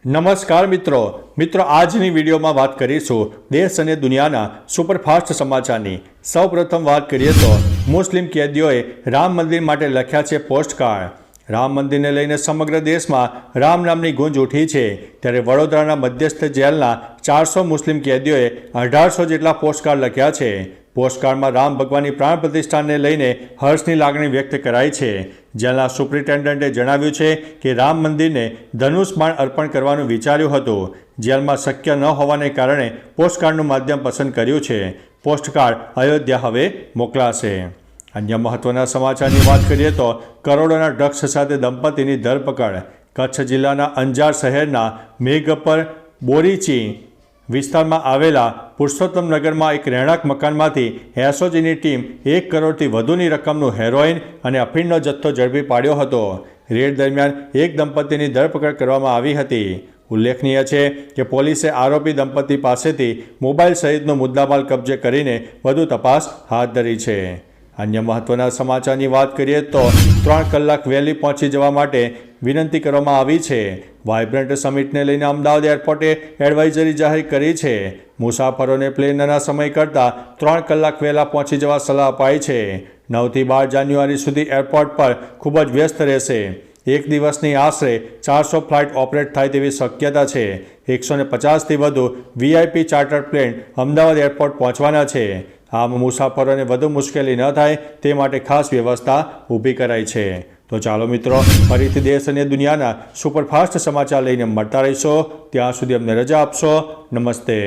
નમસ્કાર મિત્રો આજની વિડીયોમાં વાત કરીશું દેશ અને દુનિયાના સુપરફાસ્ટ સમાચારની। સૌપ્રથમ વાત કરીએ તો મુસ્લિમ કેદીઓએ રામ મંદિર માટે લખ્યા છે પોસ્ટકાર્ડ। રામ મંદિરને લઈને સમગ્ર દેશમાં રામ નામની ગુંજ ઉઠી છે, ત્યારે વડોદરાના મધ્યસ્થ જેલના 400 મુસ્લિમ કેદીઓએ 1800 જેટલા પોસ્ટકાર્ડ લખ્યા છે। પોસ્ટકાર્ડમાં રામ ભગવાનની પ્રાણ પ્રતિષ્ઠાને લઈને હર્ષની લાગણી વ્યક્ત કરાઈ છે। જેલના સુપ્રિન્ટેન્ડન્ટે જણાવ્યું છે કે રામ મંદિરને ધનુષ બાણ અર્પણ કરવાનું વિચાર્યું હતું, જેલમાં શક્ય ન હોવાને કારણે પોસ્ટકાર્ડનું માધ્યમ પસંદ કર્યું છે। પોસ્ટકાર્ડ અયોધ્યા હવે મોકલાશે। અન્ય મહત્વના સમાચારની વાત કરીએ તો કરોડોના ડ્રગ્સ સાથે દંપતીની ધરપકડ। કચ્છ જિલ્લાના અંજાર શહેરના મેઘપર બોરીચી વિસ્તારમાં આવેલા પુરુષોત્તમનગરમાં એક રહેણાંક મકાનમાંથી એસઓજીની ટીમ 1 કરોડથી વધુની રકમનું હેરોઇન અને અફીણનો જથ્થો ઝડપી પાડ્યો હતો। રેડ દરમિયાન એક દંપતીની ધરપકડ કરવામાં આવી હતી। ઉલ્લેખનીય છે કે પોલીસે આરોપી દંપતી પાસેથી મોબાઈલ સહિતનો મુદ્દામાલ કબજે કરીને વધુ તપાસ હાથ ધરી છે। અન્ય મહત્વના સમાચારની વાત કરીએ તો 3 કલાક વહેલી પહોંચી જવા માટે વિનંતી કરવામાં આવી છે। વાઇબ્રન્ટ સમિટને લઈને અમદાવાદ એરપોર્ટે એડવાઇઝરી જાહેર કરી છે। મુસાફરોને પ્લેનના સમય કરતાં 3 કલાક વહેલા પહોંચી જવા સલાહ અપાઈ છે। 9 થી 12 જાન્યુઆરી સુધી એરપોર્ટ પર ખૂબ જ વ્યસ્ત રહેશે। એક દિવસની આશરે 400 ફ્લાઇટ ઓપરેટ થાય તેવી શક્યતા છે। 150થી વધુ VIP charter plane Ahmedabad airport પહોંચવાના છે। આમ મુસાફરોને વધુ મુશ્કેલી ન થાય તે માટે ખાસ વ્યવસ્થા ઊભી કરાઈ છે। તો ચાલો મિત્રો, ફરીથી દેશ અને દુનિયાના સુપરફાસ્ટ સમાચાર લઈને મળતા રહીશો। ત્યાં સુધી અમને રજા આપશો। નમસ્તે।